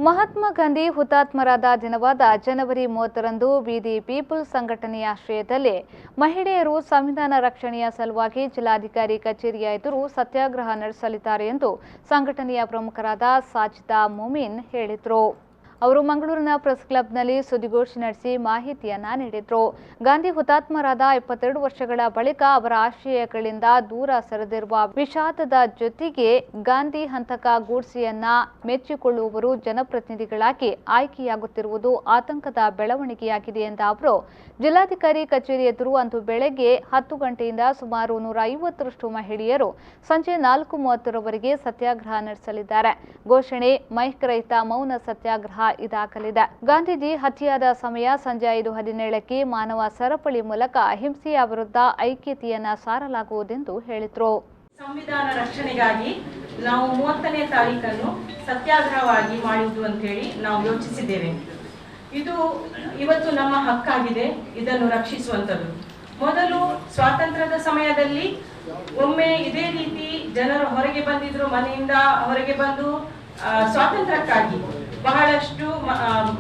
ಮಹಾತ್ಮ ಗಾಂಧಿ ಹುತಾತ್ಮರಾದ ದಿನವಾದ ಜನವರಿ 30ರಂದು ಬೀದಿ ಪೀಪಲ್ ಸಂಘಟನೆಯ ಆಶ್ರಯದಲ್ಲಿ ಮಹಿಳೆಯರು ಸಂವಿಧಾನ ರಕ್ಷಣೆಯ ಸಲುವಾಗಿ ಜಿಲ್ಲಾಧಿಕಾರಿ ಕಚೇರಿಯ ಎದುರು ಸತ್ಯಾಗ್ರಹ ನಡೆಸಲಿದ್ದಾರೆ ಎಂದು ಸಂಘಟನೆಯ ಪ್ರಮುಖರಾದ ಸಾಜಿದಾ ಮೊಮಿನ್ ಹೇಳಿದರು. ಅವರು ಮಂಗಳೂರಿನ ಪ್ರೆಸ್ ಕ್ಲಬ್ನಲ್ಲಿ ಸುದ್ದಿಗೋಷ್ಠಿ ನಡೆಸಿ ಮಾಹಿತಿಯನ್ನ ನೀಡಿದರು. ಗಾಂಧಿ ಹುತಾತ್ಮರಾದ 22 ವರ್ಷಗಳ ಬಳಿಕ ಅವರ ಆಶಯಗಳಿಂದ ದೂರ ಸರಿದಿರುವ ವಿಷಾದದ ಜೊತೆಗೆ ಗಾಂಧಿ ಹಂತಕ ಗೂಡ್ಸೆಯನ್ನ ಮೆಚ್ಚಿಕೊಳ್ಳುವವರು ಜನಪ್ರತಿನಿಧಿಗಳಾಗಿ ಆಯ್ಕೆಯಾಗುತ್ತಿರುವುದು ಆತಂಕದ ಬೆಳವಣಿಗೆಯಾಗಿದೆ ಎಂದ ಅವರು ಜಿಲ್ಲಾಧಿಕಾರಿ ಕಚೇರಿ ಎದುರು ಅಂದು ಬೆಳಗ್ಗೆ 10 ಗಂಟೆಯಿಂದ ಸುಮಾರು 150ರಷ್ಟು ಮಹಿಳೆಯರು ಸಂಜೆ 4:30ರವರೆಗೆ ಸತ್ಯಾಗ್ರಹ ನಡೆಸಲಿದ್ದಾರೆ. ಘೋಷಣೆ ಮೈಕ್ ರಹಿತ ಮೌನ ಸತ್ಯಾಗ್ರಹ ಇದಾಗಲಿದೆ. ಗಾಂಧೀಜಿ ಹತ್ಯೆಯಾದ ಸಮಯ ಸಂಜೆ 5:17ಕ್ಕೆ ಮಾನವ ಸರಪಳಿ ಮೂಲಕ ಅಹಿಂಸೆಯ ವಿರುದ್ಧ ಐಕ್ಯತೆಯನ್ನ ಸಾರಲಾಗುವುದೆಂದು ಹೇಳಿದರು. ಸಂವಿಧಾನ ರಕ್ಷಣೆಗಾಗಿ ನಾವು 30ನೇ ತಾರೀಖನ್ನು ಸತ್ಯಾಗ್ರಹವಾಗಿ ಮಾಡಿದ್ದು ಅಂತ ಹೇಳಿ ನಾವು ಯೋಚಿಸಿದ್ದೇವೆ. ಇದು ಇವತ್ತು ನಮ್ಮ ಹಕ್ಕಾಗಿದೆ, ಇದನ್ನು ರಕ್ಷಿಸುವಂಥದ್ದು. ಮೊದಲು ಸ್ವಾತಂತ್ರ್ಯದ ಸಮಯದಲ್ಲಿ ಒಮ್ಮೆ ಇದೇ ರೀತಿ ಜನರು ಹೊರಗೆ ಬಂದಿದ್ರು, ಮನೆಯಿಂದ ಹೊರಗೆ ಬಂದು ಸ್ವಾತಂತ್ರ್ಯಕ್ಕಾಗಿ ಬಹಳಷ್ಟು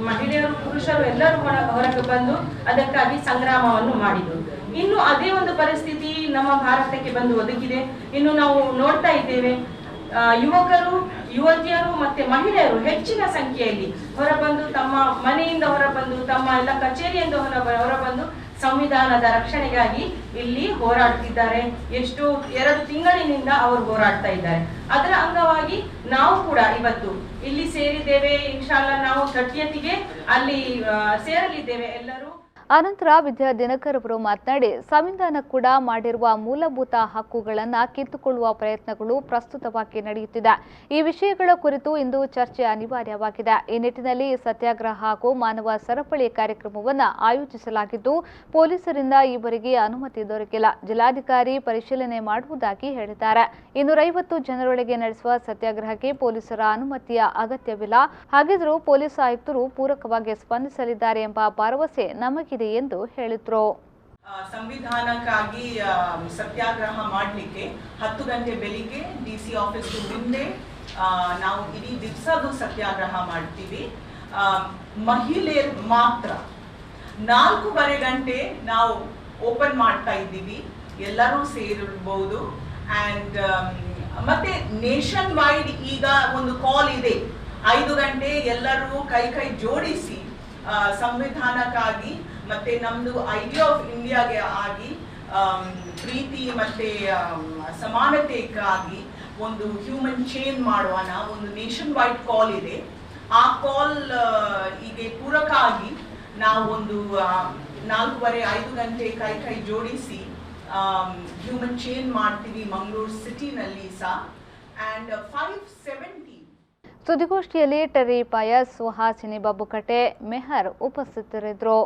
ಮಹಿಳೆಯರು ಪುರುಷರು ಎಲ್ಲರೂ ಹೊರಗೆ ಬಂದು ಅದಕ್ಕಾಗಿ ಸಂಗ್ರಾಮವನ್ನು ಮಾಡಿದರು. ಇನ್ನು ಅದೇ ಒಂದು ಪರಿಸ್ಥಿತಿ ನಮ್ಮ ಭಾರತಕ್ಕೆ ಬಂದು ಒದಗಿದೆ. ಇನ್ನು ನಾವು ನೋಡ್ತಾ ಇದ್ದೇವೆ, ಯುವಕರು ಯುವತಿಯರು ಮತ್ತೆ ಮಹಿಳೆಯರು ಹೆಚ್ಚಿನ ಸಂಖ್ಯೆಯಲ್ಲಿ ಹೊರಬಂದು ತಮ್ಮ ಮನೆಯಿಂದ ಹೊರಬಂದು ತಮ್ಮ ಎಲ್ಲ ಕಚೇರಿಯಿಂದ ಹೊರಬಂದು ಸಂವಿಧಾನದ ರಕ್ಷಣೆಗಾಗಿ ಇಲ್ಲಿ ಹೋರಾಡ್ತಿದ್ದಾರೆ. ಎಷ್ಟು 2 ತಿಂಗಳಿನಿಂದ ಅವರು ಹೋರಾಡ್ತಾ ಇದ್ದಾರೆ. ಅದರ ಅಂಗವಾಗಿ ನಾವು ಕೂಡ ಇವತ್ತು ಇಲ್ಲಿ ಸೇರಿದ್ದೇವೆ. ಇನ್ಶಾಲ್ಲಾ ನಾವು 30ಗೆ ಅಲ್ಲಿ ಸೇರಲಿದ್ದೇವೆ ಎಲ್ಲರೂ. ಅನಂತರ ವಿದ್ಯಾ ದಿನಕರ್ ಅವರು ಮಾತನಾಡಿ, ಸಂವಿಧಾನ ಕೂಡ ಮಾಡಿರುವ ಮೂಲಭೂತ ಹಕ್ಕುಗಳನ್ನು ಕಿತ್ತುಕೊಳ್ಳುವ ಪ್ರಯತ್ನಗಳು ಪ್ರಸ್ತುತವಾಗಿ ನಡೆಯುತ್ತಿದೆ. ಈ ವಿಷಯಗಳ ಕುರಿತು ಇಂದು ಚರ್ಚೆ ಅನಿವಾರ್ಯವಾಗಿದೆ. ಈ ನಿಟ್ಟಿನಲ್ಲಿ ಸತ್ಯಾಗ್ರಹ ಹಾಗೂ ಮಾನವ ಸರಪಳಿ ಕಾರ್ಯಕ್ರಮವನ್ನು ಆಯೋಜಿಸಲಾಗಿದ್ದು, ಪೊಲೀಸರಿಂದ ಈವರೆಗೆ ಅನುಮತಿ ದೊರಕಿಲ್ಲ. ಜಿಲ್ಲಾಧಿಕಾರಿ ಪರಿಶೀಲನೆ ಮಾಡುವುದಾಗಿ ಹೇಳಿದ್ದಾರೆ. 250 ಜನರೊಳಗೆ ನಡೆಸುವ ಸತ್ಯಾಗ್ರಹಕ್ಕೆ ಪೊಲೀಸರ ಅನುಮತಿಯ ಅಗತ್ಯವಿಲ್ಲ. ಹಾಗಿದ್ರೂ ಪೊಲೀಸ್ ಆಯುಕ್ತರು ಪೂರಕವಾಗಿ ಸ್ಪಂದಿಸಲಿದ್ದಾರೆ ಎಂಬ ಭರವಸೆ ನಮಗೆ ಎಂದು ಹೇಳಿದ್ರು. ಸಂವಿಧಾನಕ್ಕಾಗಿ ಸತ್ಯಾಗ್ರಹ ಮಾಡಲಿಕ್ಕೆ 10 ಗಂಟೆ ಬೆಳಿಗ್ಗೆ ಡಿಸಿ ಆಫೀಸ್ ಮುಂದೆ ನಾವು ಇಡೀ ದಿವಸದ ಸತ್ಯಾಗ್ರಹ ಮಾಡ್ತೀವಿ. ಮಹಿಳೆಯರು ಮಾತ್ರ 4:15 ಗಂಟೆ ನಾವು ಓಪನ್ ಮಾಡ್ತಾ ಇದ್ದೀವಿ, ಎಲ್ಲರೂ ಸೇರಬಹುದು. ಅಂಡ್ ಮತ್ತೆ ನೇಷನ್ ವೈಡ್ ಈಗ ಒಂದು ಕಾಲ್ ಇದೆ, 5 ಗಂಟೆ ಎಲ್ಲರೂ ಕೈ ಜೋಡಿಸಿ ಸಂವಿಧಾನಕ್ಕಾಗಿ ಮತ್ತೆ ನಮ್ದು ಐಡಿಯಾ ಆಫ್ ಇಂಡಿಯಾಗೆ ಆಗಿ ಪ್ರೀತಿ ಮತ್ತೆ ಸಮಾನತೆಗಾಗಿ ಒಂದು ಹ್ಯೂಮನ್ ಚೇನ್ ಮಾಡುವನ ಒಂದು ನೇಷನ್ ವೈಡ್ ಕಾಲ್ ಇದೆ. ಆ ಕಾಲ್ ಈಗ ಪೂರಕ ಆಗಿ ನಾವು ಒಂದು 4:15 ಗಂಟೆ ಕೈ ಜೋಡಿಸಿ ಹ್ಯೂಮನ್ ಚೇನ್ ಮಾಡ್ತೀವಿ ಮಂಗಳೂರು ಸಿಟಿನಲ್ಲಿ ಸಹ. ಅಂಡ್ 570 ಸುದ್ದಿಗೋಷ್ಠಿಯಲ್ಲಿ ಟೆರ್ರಿ ಪಯಸ್, ಸುಹಾಸಿನಿ ಬಬ್ಬುಕಟ್ಟೆ, ಮೆಹರ್ ಉಪಸ್ಥಿತರಿದ್ದರು.